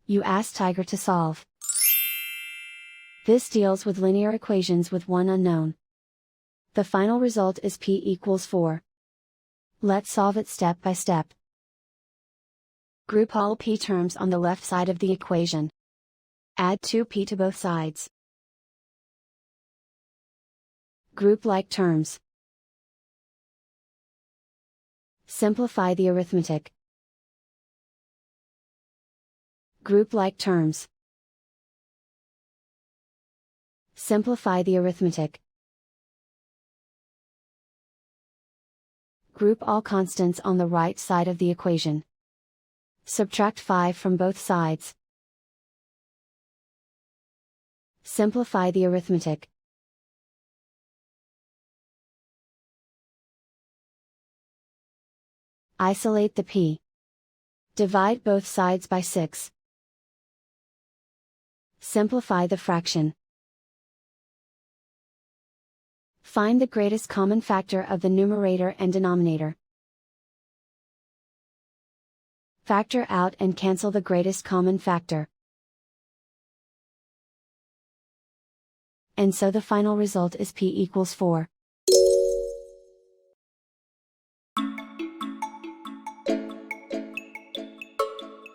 You ask Tiger to solve. This deals with linear equations with one unknown. The final result is p equals 4. Let's solve it step by step. Group all p terms on the left side of the equation. Add 2p to both sides. Group like terms. Simplify the arithmetic. Group like terms. Simplify the arithmetic. Group all constants on the right side of the equation. Subtract 5 from both sides. Simplify the arithmetic. Isolate the p. Divide both sides by 6. Simplify the fraction. Find the greatest common factor of the numerator and denominator. Factor out and cancel the greatest common factor. And so the final result is p equals 4.